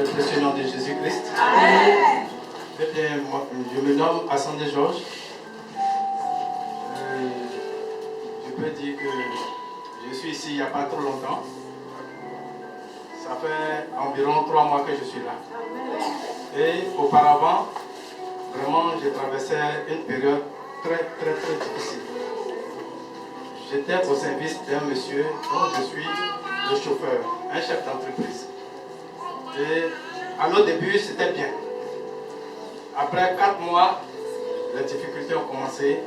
le précieux nom de Jésus-Christ. Amen. Eh bien, moi, je me nomme Assandé Georges. Je peux dire que je suis ici il n'y a pas trop longtemps. Ça fait environ 3 mois que je suis là. Et auparavant, vraiment, j'ai traversé une période très difficile. J'étais au service d'un monsieur dont je suis le chauffeur, un chef d'entreprise. Et à nos débuts, c'était bien. Après 4 mois, les difficultés ont commencé,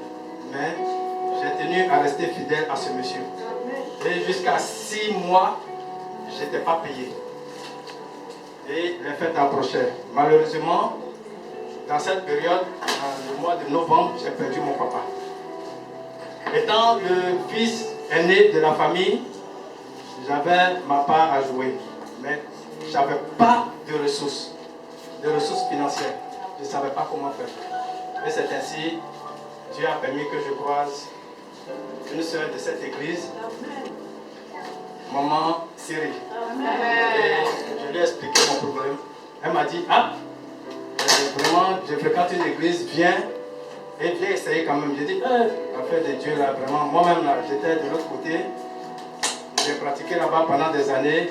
mais j'ai tenu à rester fidèle à ce monsieur. Et jusqu'à 6 mois, je n'étais pas payé. Et les fêtes approchaient. Malheureusement, dans cette période, dans le mois de novembre, j'ai perdu mon papa. Étant le fils aîné de la famille, j'avais ma part à jouer. Mais je n'avais pas de ressources financières. Je ne savais pas comment faire. Et c'est ainsi, Dieu a permis que je croise une sœur de cette église, maman Cyril. Et je lui ai expliqué mon problème. Elle m'a dit, vraiment, je fréquente une église, viens essayer quand même. J'ai dit, l'affaire de Dieu là, vraiment, moi-même là, j'étais de l'autre côté. J'ai pratiqué là-bas pendant des années.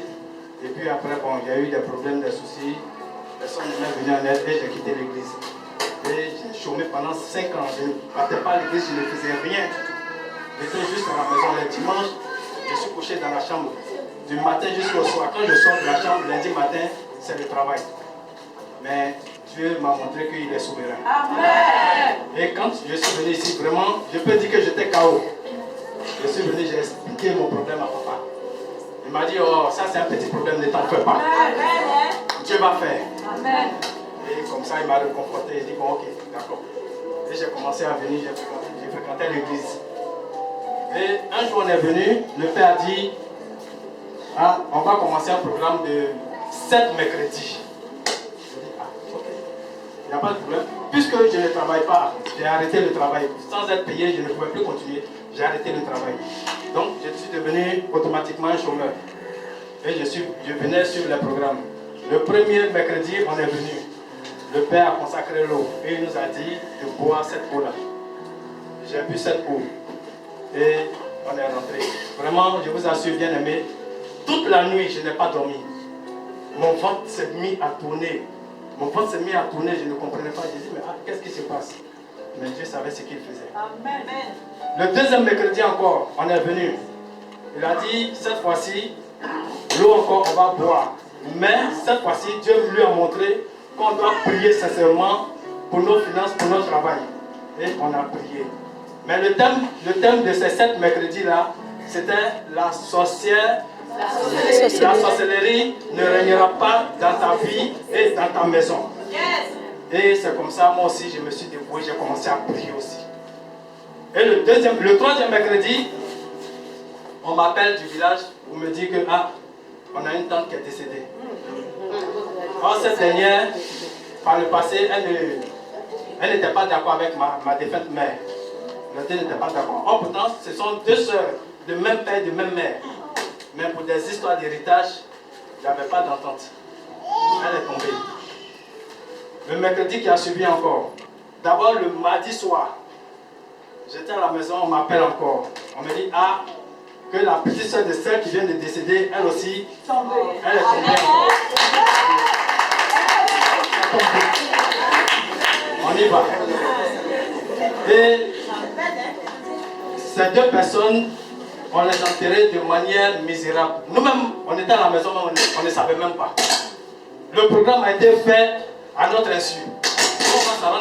Et puis après, bon, il y a eu des problèmes, des soucis. Personne ne m'est venu en aide et j'ai quitté l'église. Et j'ai chômé pendant 5 ans. Je ne partais pas à l'église, je ne faisais rien du tout. J'étais juste à la maison. Les dimanches, je suis couché dans la chambre. Du matin jusqu'au soir. Quand je sors de la chambre, lundi matin, c'est le travail. Mais Dieu m'a montré qu'il est souverain. Amen. Et quand je suis venu ici, vraiment, je peux dire que j'étais KO. Je suis venu, j'ai expliqué mon problème à papa. Il m'a dit, oh, ça c'est un petit problème, ne t'en fais pas. Amen. Dieu va faire. Amen. Et comme ça, il m'a reconforté. Il dit, bon, ok, d'accord. Et j'ai commencé à venir, j'ai fréquenté l'église. Et un jour, on est venu, le père a dit, on va commencer un programme de 7 mercredis. Je dis, ok, il n'y a pas de problème. Puisque je ne travaille pas, j'ai arrêté le travail. Sans être payé, je ne pouvais plus continuer. J'ai arrêté le travail. Donc, je suis devenu automatiquement un chômeur. Et je venais sur les programmes. Le premier mercredi, on est venu. Le père a consacré l'eau. Et il nous a dit de boire cette eau-là. J'ai bu cette eau. Et on est rentré. Vraiment, je vous assure, bien aimé, toute la nuit, je n'ai pas dormi. Mon ventre s'est mis à tourner. Mon ventre s'est mis à tourner, je ne comprenais pas. J'ai dit, mais qu'est-ce qui se passe? Mais Dieu savait ce qu'il faisait. Amen. Le deuxième mercredi encore, on est venu. Il a dit, cette fois-ci, l'eau encore, on va boire. Mais cette fois-ci, Dieu lui a montré qu'on doit prier sincèrement pour nos finances, pour notre travail. Et on a prié. Mais le thème de ces 7 mercredis-là, c'était la sorcière. La sorcellerie ne régnera pas dans ta vie et dans ta maison. Yes. Et c'est comme ça, moi aussi, je me suis dévoué, j'ai commencé à prier aussi. Et le troisième mercredi, on m'appelle du village pour me dire que on a une tante qui est décédée. Or, cette dernière, par le passé, elle n'était pas d'accord avec ma défunte mère. Les deux n'étaient pas d'accord. Or, pourtant, ce sont 2 sœurs de même père, de même mère. Mais pour des histoires d'héritage, il n'y avait pas d'entente. Elle est tombée. Le mercredi qui a suivi encore. D'abord, le mardi soir, j'étais à la maison, on m'appelle encore. On me dit, que la petite soeur de celle qui vient de décéder, elle aussi, elle est tombée encore. On y va. Et ces 2 personnes, on les enterrait de manière misérable. Nous-mêmes, on était à la maison, mais on ne savait même pas. Le programme a été fait à notre insu. Où on va s'en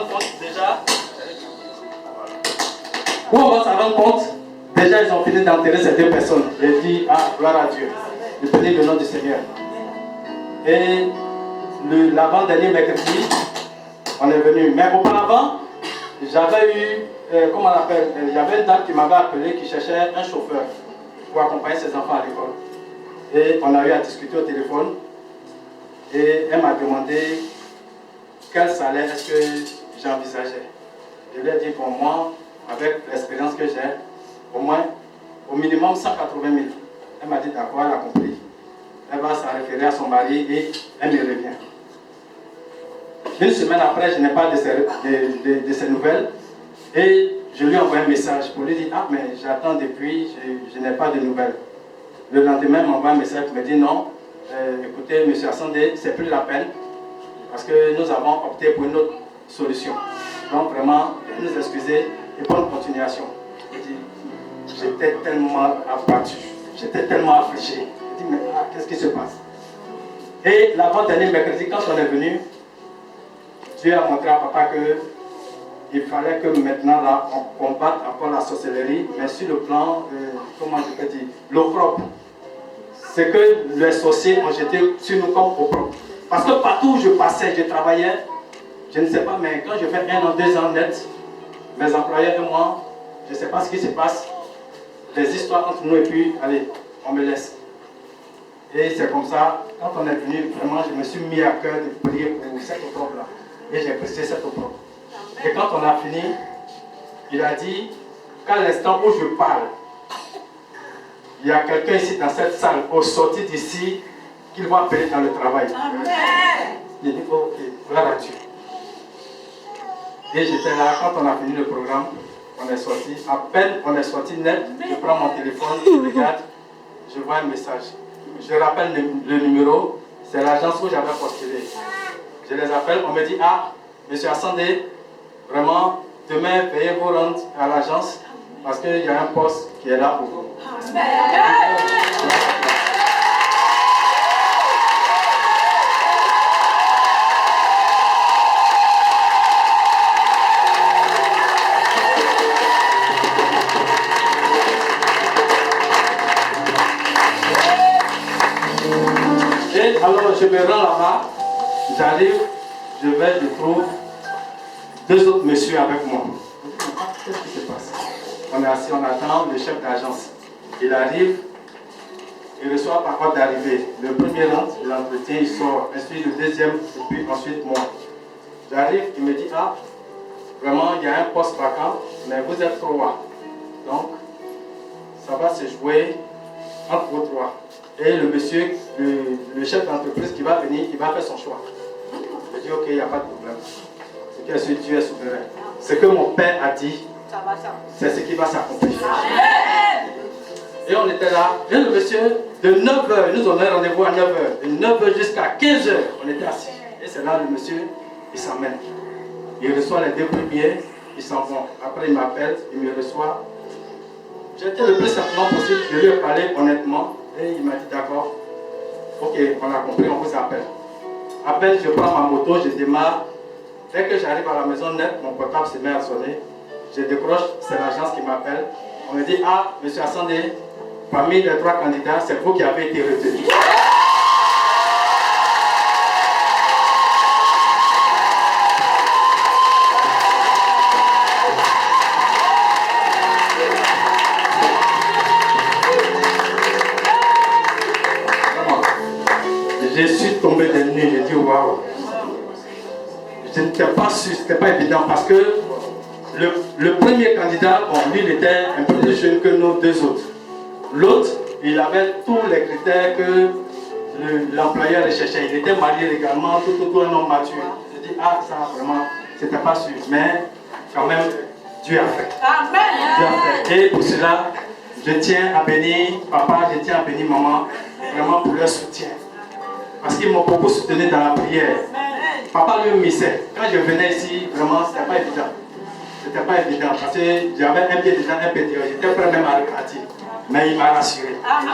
rendre compte déjà, ils ont fini d'enterrer ces 2 personnes. J'ai dit, gloire à Dieu. Je bénis le nom du Seigneur. Et l'avant-dernier mercredi, on est venu. Mais auparavant, j'avais eu, comment on appelle, il y avait une dame qui m'avait appelé qui cherchait un chauffeur pour accompagner ses enfants à l'école. Et on a eu à discuter au téléphone. Et elle m'a demandé quel salaire est-ce que j'envisageais. Je lui ai dit, pour moi, avec l'expérience que j'ai, au minimum 180 000. Elle m'a dit, d'accord, elle a compris. Elle va s'en référer à son mari et elle me revient. Une semaine après, je n'ai pas de ses nouvelles. Et je lui envoie un message pour lui dire, ah, mais j'attends depuis, je n'ai pas de nouvelles. Le lendemain, il m'envoie un message qui me dit, non, écoutez, monsieur Assandé, c'est plus la peine, parce que nous avons opté pour une autre solution. Donc vraiment, nous excuser et bonne continuation. J'étais tellement abattu, j'étais tellement affligé. Je dis, mais qu'est-ce qui se passe? Et l'avant-dernier mercredi, quand on est venu, Dieu a montré à papa qu'il fallait que maintenant là, on combatte encore la sorcellerie, mais sur le plan, comment je peux dire, l'opprobre. C'est que les sorciers ont jeté sur nous comme opprobre. Parce que partout où je passais, je travaillais, je ne sais pas, mais quand je fais 1 an, 2 ans net, mes employeurs et moi, je ne sais pas ce qui se passe, des histoires entre nous et puis, allez, on me laisse. Et c'est comme ça, quand on est venu, vraiment, je me suis mis à cœur de prier pour cette opprobre-là. Et j'ai pressé cette opprobre. Et quand on a fini, il a dit qu'à l'instant où je parle, il y a quelqu'un ici dans cette salle, au sortir d'ici, qu'il va appeler dans le travail. Amen. J'ai dit, ok, gloire à Dieu. Et j'étais là, quand on a fini le programme, on est sorti. À peine on est sorti net, je prends mon téléphone, je regarde, je vois un message. Je rappelle le numéro, c'est l'agence où j'avais postulé. Je les appelle, on me dit, ah, monsieur Assandé, vraiment, demain, veuillez vous rendre à l'agence parce qu'il y a un poste qui est là pour vous. Et alors, je me rends là-bas, j'arrive, je trouve 2 autres messieurs avec moi. Qu'est-ce qui se passe? On est assis, on attend le chef d'agence. Il arrive, il reçoit par ordre d'arrivée. Le premier rentre, l'entretien, il sort. Ensuite, le deuxième, et puis ensuite moi. J'arrive, il me dit, ah, vraiment, il y a un poste vacant, mais vous êtes 3. Donc, ça va se jouer entre vous 3. Et le monsieur, le chef d'entreprise qui va venir, il va faire son choix. Je dis, ok, il n'y a pas de problème. C'est que Dieu est souverain. Ce que mon père a dit, c'est ce qui va s'accomplir. Et on était là, et le monsieur, de 9h, nous on a rendez-vous à 9h, de 9h jusqu'à 15h, on était assis. Et c'est là le monsieur, il s'emmène. Il reçoit les 2 premiers, ils s'en vont. Après il m'appelle, il me reçoit. J'étais le plus simplement possible, je lui ai parlé honnêtement, et il m'a dit d'accord, ok, on a compris, on vous appelle. À peine je prends ma moto, je démarre. Dès que j'arrive à la maison nette, mon portable se met à sonner. Je décroche, c'est l'agence qui m'appelle. On me dit, ah, monsieur Assandé, parmi les 3 candidats, c'est vous qui avez été retenu. Je suis tombé des nues, j'ai dit waouh. Je n'étais pas sûr, ce n'était pas évident parce que le premier candidat, bon, lui, il était un peu plus jeune que nos 2 autres. L'autre, il avait tous les critères que l'employeur recherchait. Il était marié légalement, tout un homme mature. Je dis, ah, ça vraiment, c'était pas sûr. Mais quand même, Dieu a fait. Amen. Dieu a fait. Et pour cela, je tiens à bénir papa, je tiens à bénir maman, vraiment pour leur soutien. Parce qu'ils m'ont beaucoup soutenu dans la prière. Papa lui missait. Quand je venais ici, vraiment, c'était pas évident. C'était pas évident parce que j'avais un pied dedans, un pied dehors. J'étais prêt même à repartir. Mais il m'a rassuré. Amen.